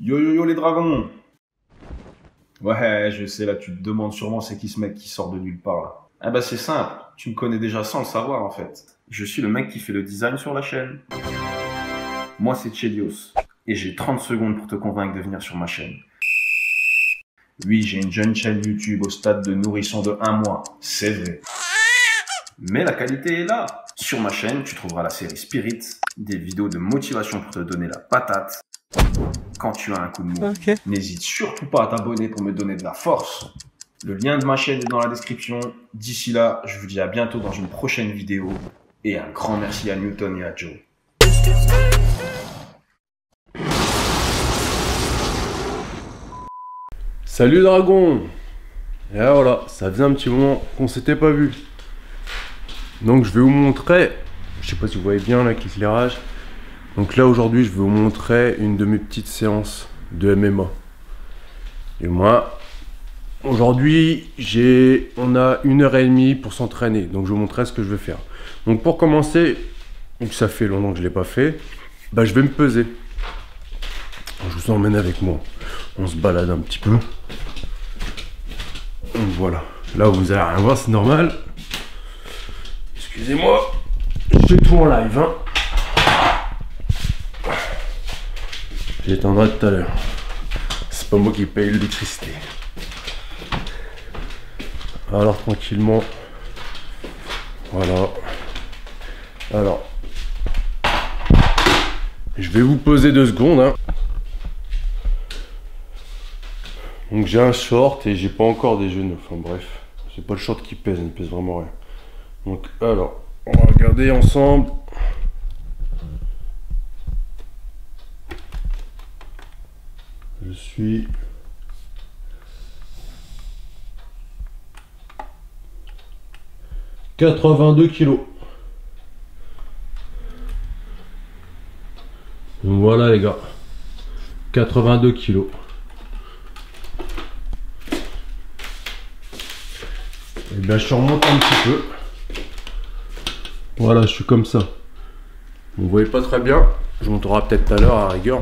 Yo yo yo les dragons. Ouais, je sais, là tu te demandes sûrement c'est qui ce mec qui sort de nulle part là. Ah bah c'est simple, tu me connais déjà sans le savoir en fait. Je suis le mec qui fait le design sur la chaîne. Moi c'est Chelios, et j'ai 30 secondes pour te convaincre de venir sur ma chaîne. Oui, j'ai une jeune chaîne YouTube au stade de nourrisson de 1 mois, c'est vrai. Mais la qualité est là. Sur ma chaîne, tu trouveras la série Spirit, des vidéos de motivation pour te donner la patate quand tu as un coup de mou. Okay. N'hésite surtout pas à t'abonner pour me donner de la force. Le lien de ma chaîne est dans la description. D'ici là, je vous dis à bientôt dans une prochaine vidéo. Et un grand merci à Newton et à Joe. Salut dragon. Et là, voilà, ça faisait un petit moment qu'on s'était pas vu. Donc je vais vous montrer, je sais pas si vous voyez bien là l'éclairage. Donc là aujourd'hui je vais vous montrer une de mes petites séances de MMA. Et moi, aujourd'hui on a 1h30 pour s'entraîner. Donc je vais vous montrer ce que je vais faire. Donc pour commencer, vu que ça fait longtemps que je l'ai pas fait, bah je vais me peser. Je vous emmène avec moi. On se balade un petit peu. Donc voilà. Là vous allez rien voir, c'est normal. Excusez-moi, je fais tout en live. Hein. J'éteindrai tout à l'heure. C'est pas moi qui paye l'électricité. Alors tranquillement. Voilà. Alors. Je vais vous poser 2 secondes. Hein. Donc j'ai un short et j'ai pas encore déjeuné. Enfin bref. C'est pas le short qui pèse, il ne pèse vraiment rien. Donc alors, on va regarder ensemble. Je suis « 82 kilos. Donc voilà les gars. 82 kilos. Et bien je remonte un petit peu. Voilà, je suis comme ça. Vous voyez pas très bien. Je monterai peut-être tout à l'heure à la rigueur.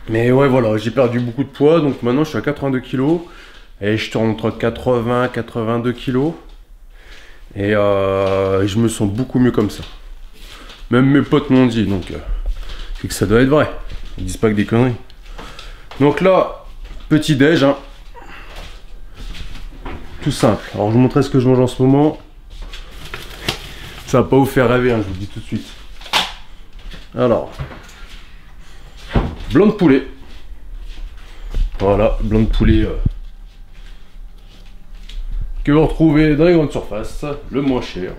Mais ouais, voilà, j'ai perdu beaucoup de poids. Donc maintenant, je suis à 82 kg. Et je tourne entre 80 et 82 kg. Et je me sens beaucoup mieux comme ça. Même mes potes m'ont dit. Donc, c'est que ça doit être vrai. Ils disent pas que des conneries. Donc là, petit déj. Hein. Tout simple. Alors, je vous montrerai ce que je mange en ce moment. Ça va pas vous faire rêver, hein, je vous le dis tout de suite. Alors, blanc de poulet. Voilà, blanc de poulet que vous retrouvez dans les grandes surfaces, le moins cher.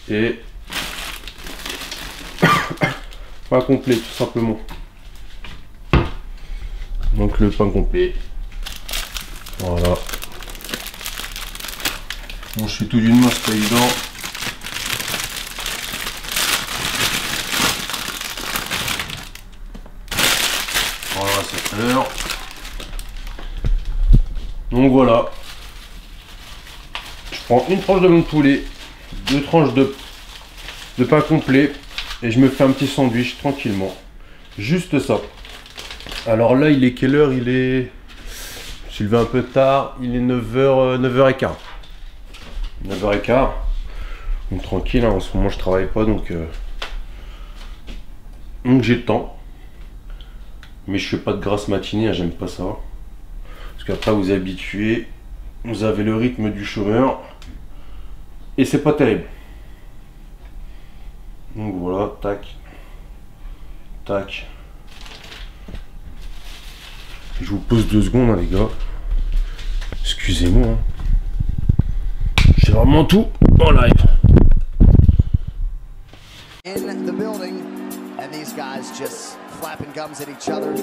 Et pain complet, tout simplement. Donc le pain complet. Voilà. Bon, je fais tout d'une main, c'est pas évident. Voilà, c'est l'heure. Donc voilà. Je prends une tranche de blanc de poulet, 2 tranches de pain complet et je me fais un petit sandwich tranquillement. Juste ça. Alors là, il est quelle heure? Il est... Je suis levé un peu tard. Il est 9h, 9h15. 9h15. Donc tranquille, hein, en ce moment je travaille pas donc j'ai le temps. Mais je fais pas de grasse matinée, hein, j'aime pas ça. Parce qu'après vous êtes habitué, vous avez le rythme du chômeur. Et c'est pas terrible. Donc voilà, tac. Tac. Je vous pose 2 secondes hein, les gars. Excusez-moi. Hein. J'ai vraiment tout en live. In the building, and these guys just flapping gums at each other.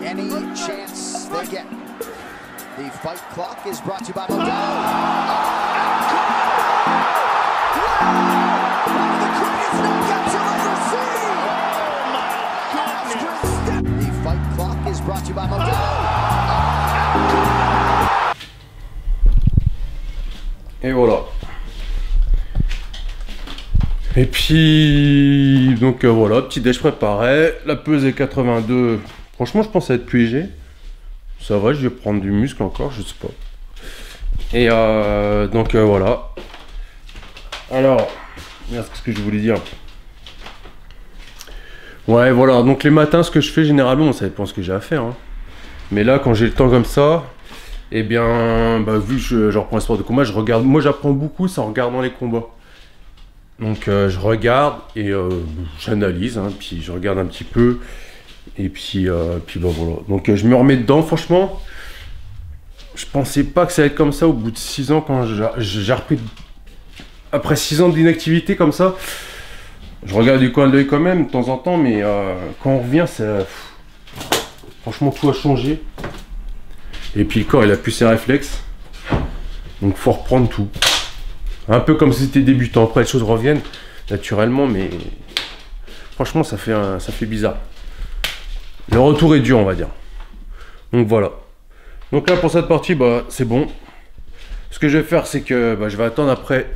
Any chance they get. The fight clock is brought to you by Modelo. One of the greatest knockouts you'll ever see. The fight clock is brought to you by Modelo. Et voilà. Et puis, donc voilà, petit déj préparé. La pesée 82. Franchement, je pense à être plus léger. Ça va, je vais prendre du muscle encore, je sais pas. Et donc voilà. Alors, merde, qu'est-ce que je voulais dire? Ouais, voilà, donc les matins, ce que je fais généralement, ça dépend ce que j'ai à faire. Hein. Mais là, quand j'ai le temps comme ça, eh bien, bah, vu que je reprends un sport de combat, je regarde. Moi, j'apprends beaucoup, c'est en regardant les combats. Donc, je regarde et j'analyse, hein, puis je regarde un petit peu. Et puis bah voilà. Donc, je me remets dedans, franchement. Je pensais pas que ça allait être comme ça au bout de 6 ans, quand j'ai repris. Après 6 ans d'inactivité comme ça. Je regarde du coin de l'œil quand même de temps en temps, mais quand on revient, ça... franchement tout a changé. Et puis le corps il a plus ses réflexes. Donc faut reprendre tout. Un peu comme si c'était débutant. Après les choses reviennent naturellement, mais franchement ça fait bizarre. Le retour est dur, on va dire. Donc voilà. Donc là pour cette partie, bah c'est bon. Ce que je vais faire, c'est que bah, je vais attendre après.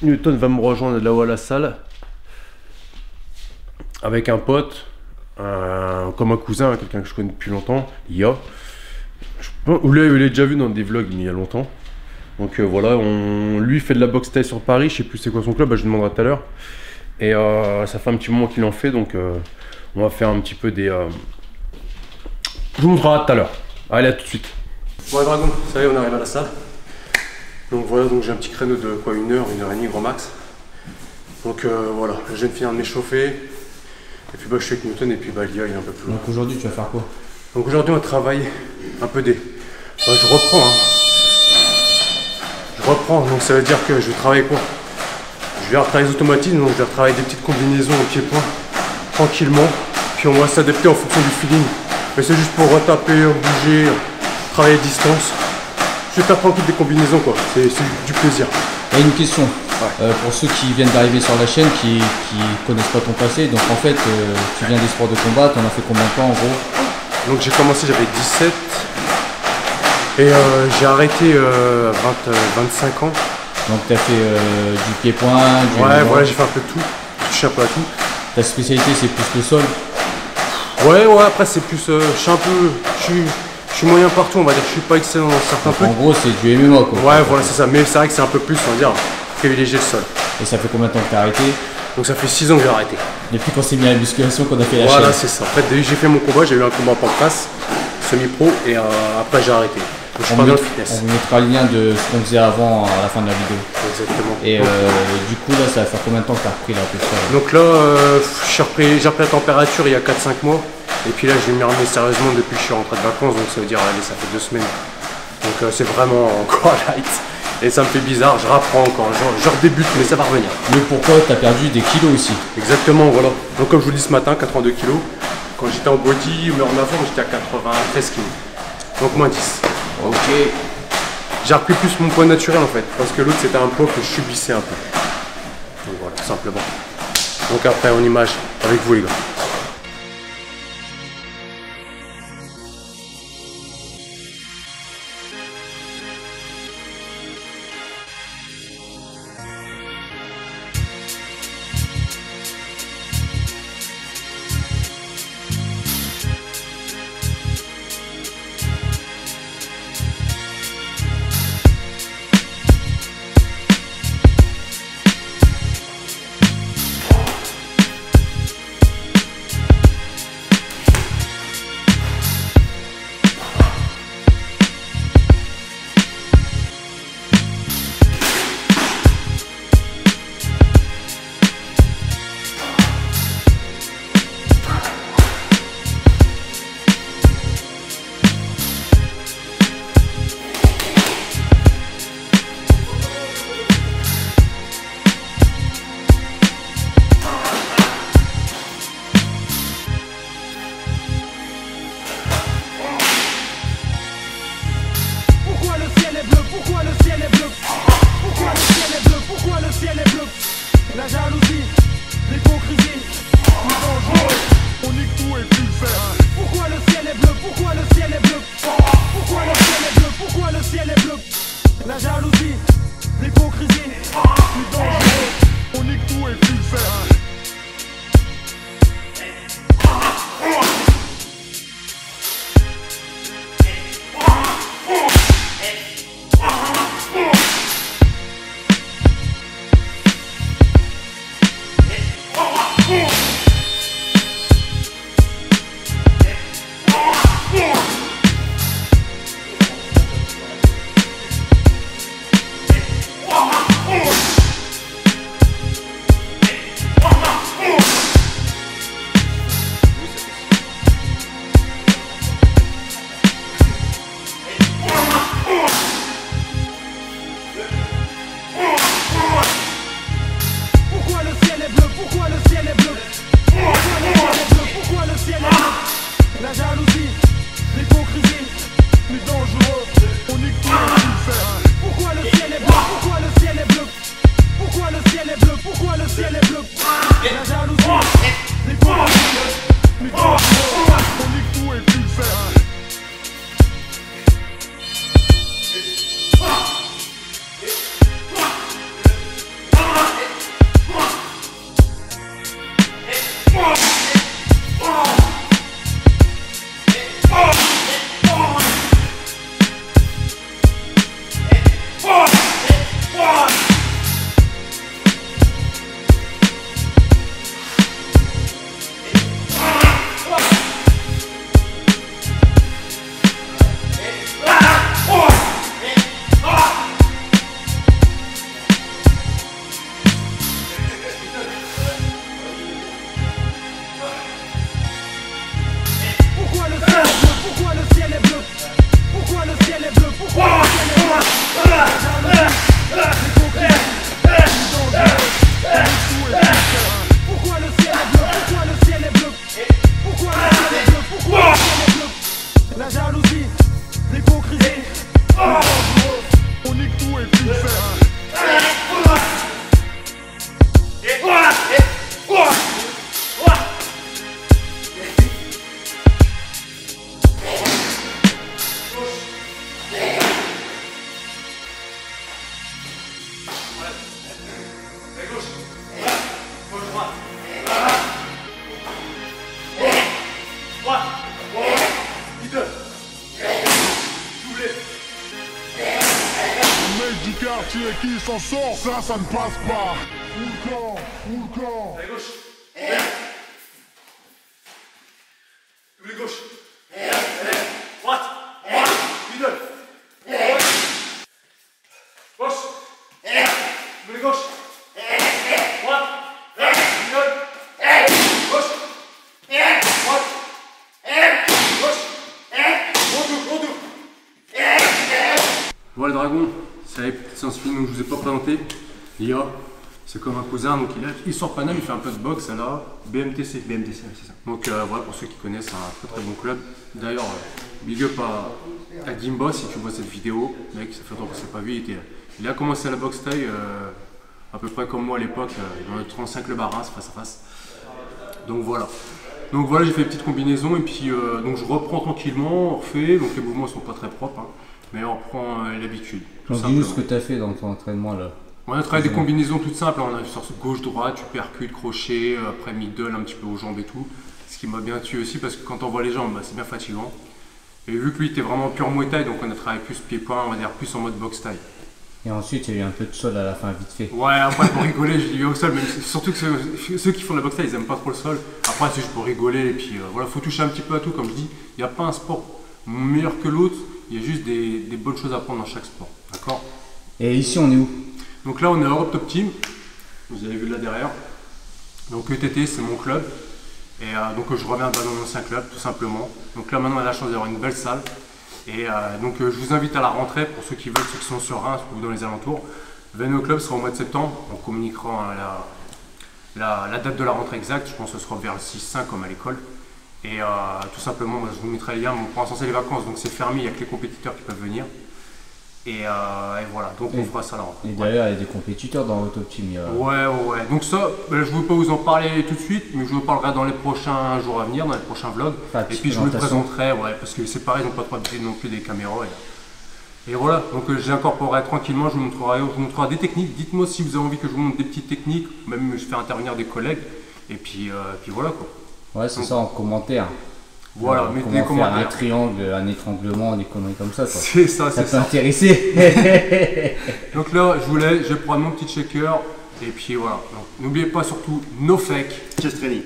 Newton va me rejoindre là-haut à la salle. Avec un pote, comme un cousin, quelqu'un que je connais depuis longtemps, Ia. Vous l'avez déjà vu dans des vlogs il y a longtemps. Donc voilà, lui fait de la boxe thaï sur Paris, je sais plus c'est quoi son club, bah, je lui demanderai tout à l'heure. Et ça fait un petit moment qu'il en fait, donc on va faire un petit peu des... Je vous montrerai tout à l'heure. Allez, à tout de suite. Bon Dragon, ça y est, on arrive à la salle. Donc voilà, donc j'ai un petit créneau de quoi, 1 heure, 1h30 grand max. Donc voilà, je viens de finir de m'échauffer. Et puis bah, je suis avec Newton et puis bah, Lia il est un peu plus loin. Donc aujourd'hui tu vas faire quoi? Donc aujourd'hui on travaille un peu des... Bah, je reprends hein. Je reprends, donc ça veut dire que je vais travailler quoi? Je vais retravailler les automatismes, donc je vais retravailler des petites combinaisons au pied-point tranquillement. Puis on va s'adapter en fonction du feeling. Mais c'est juste pour retaper, bouger, travailler à distance. Je vais faire tranquille des combinaisons quoi, c'est du plaisir. Il y a une question. Pour ceux qui viennent d'arriver sur la chaîne, qui connaissent pas ton passé, donc en fait tu viens des sports de combat, tu en as fait combien de temps en gros? Donc j'ai commencé, j'avais 17 et j'ai arrêté 25 ans. Donc tu as fait du pied-point, du... Ouais, voilà, j'ai fait un peu de tout, j'ai touché un peu à tout. Ta spécialité c'est plus le sol? Ouais, après c'est plus, je suis moyen partout, on va dire, je suis pas excellent dans certains trucs. En gros c'est du MMA quoi. Ouais, voilà, c'est ça, mais c'est vrai que c'est un peu plus, on va dire, privilégier le sol. Et ça fait combien de temps que tu as arrêté? Donc ça fait 6 ans que j'ai arrêté. Depuis qu'on s'est mis à la musculation qu'on a fait la chaîne. Voilà, c'est ça. En fait, dès que j'ai fait mon combat, j'ai eu un combat en pancrace, semi-pro, et après j'ai arrêté. Donc, je suis pas dans le fitness. On vous mettra le lien de ce qu'on faisait avant à la fin de la vidéo. Exactement. Et du coup là ça va faire combien de temps que tu as repris la posture? Donc là, j'ai repris la température il y a 4-5 mois. Et puis là, je vais m'y remettre sérieusement depuis que je suis rentré de vacances, donc ça veut dire, allez, ça fait 2 semaines. Donc c'est vraiment encore light. Et ça me fait bizarre, je reprends encore, je redébute, mais ça va revenir. Mais pourquoi tu as perdu des kilos aussi? Exactement, voilà. Donc comme je vous le dis ce matin, 82 kilos. Quand j'étais en body, mais en avant, j'étais à 93 kilos. Donc moins 10. Ok. J'ai repris plus mon poids naturel en fait, parce que l'autre c'était un poids que je subissais un peu. Donc voilà, tout simplement. Donc après, en image avec vous les gars. Le mec du quartier qui s'en sort, ça ne passe pas. Où le camp. Allez, gauche. Double gauche. Droite. Middle. Gauche. Double gauche. Droite. Middle. Gauche. Droite. Gauche. Retour. Voilà le dragon, c'est la petite science film, donc je vous ai pas présenté. Lia, c'est comme un cousin, donc il sort Paname, il fait un peu de boxe à la BMTC, c'est ça. Donc voilà, pour ceux qui connaissent, c'est un très bon club. D'ailleurs, big up à Gimba si tu vois cette vidéo. Mec, ça fait longtemps qu'on s'est pas vu, il a commencé à la boxe taille, à peu près comme moi à l'époque, dans le 35 club à Reims, face à face. Donc voilà. Donc voilà, j'ai fait une petite combinaison et puis donc je reprends tranquillement, on refait, donc les mouvements sont pas très propres, hein, mais on reprend l'habitude. Dis-nous ce que tu as fait dans ton entraînement là. On a travaillé des combinaisons toutes simples, on a sur gauche-droite, tu percutes, crochet, après middle un petit peu aux jambes et tout. Ce qui m'a bien tué aussi parce que quand on voit les jambes, bah, c'est bien fatigant. Et vu que lui était vraiment pur Muay Thai, donc on a travaillé plus pied-point, on va dire plus en mode boxe taille. Et ensuite il y a eu un peu de sol à la fin, vite fait. Ouais, après pour rigoler, j'ai dit au sol, même surtout que ceux qui font de la boxe taille, ils aiment pas trop le sol. Après c'est juste pour rigoler et puis voilà, faut toucher un petit peu à tout, comme je dis. Il n'y a pas un sport meilleur que l'autre, il y a juste des bonnes choses à prendre dans chaque sport, d'accord? Et ici on est où? Donc là on est à Europe Top Team, vous avez vu là derrière. Donc ETT c'est mon club. Et donc je reviens dans mon ancien club tout simplement. Donc là maintenant on a la chance d'avoir une belle salle. Et donc je vous invite à la rentrée pour ceux qui veulent, ceux qui sont sur Reims ou dans les alentours. Venez au club, ce sera au mois de septembre. On communiquera la date de la rentrée exacte. Je pense que ce sera vers le 6-5 comme à l'école. Et tout simplement moi, je vous mettrai les liens. Pour l'instant c'est les vacances donc c'est fermé, il n'y a que les compétiteurs qui peuvent venir. Et voilà, donc on fera ça là. Et d'ailleurs, il y a des compétiteurs dans Top Team. Ouais. Donc ça, je ne veux pas vous en parler tout de suite, mais je vous en parlerai dans les prochains jours à venir, dans les prochains vlogs. Et puis je vous le présenterai, ouais, parce que c'est pareil, ils n'ont pas trop habitué non plus des caméras. Et voilà, donc j'incorporerai tranquillement, je vous montrerai des techniques. Dites-moi si vous avez envie que je vous montre des petites techniques, même je fais intervenir des collègues. Et puis voilà quoi. Ouais, c'est ça en commentaire. Voilà, mettez des commentaires. Faire un triangle, un étranglement, des conneries comme ça. C'est ça, c'est ça. Ça peut intéresser. Donc là, je vais prendre mon petit shaker. Et puis voilà. N'oubliez pas surtout, no fake. Chest training.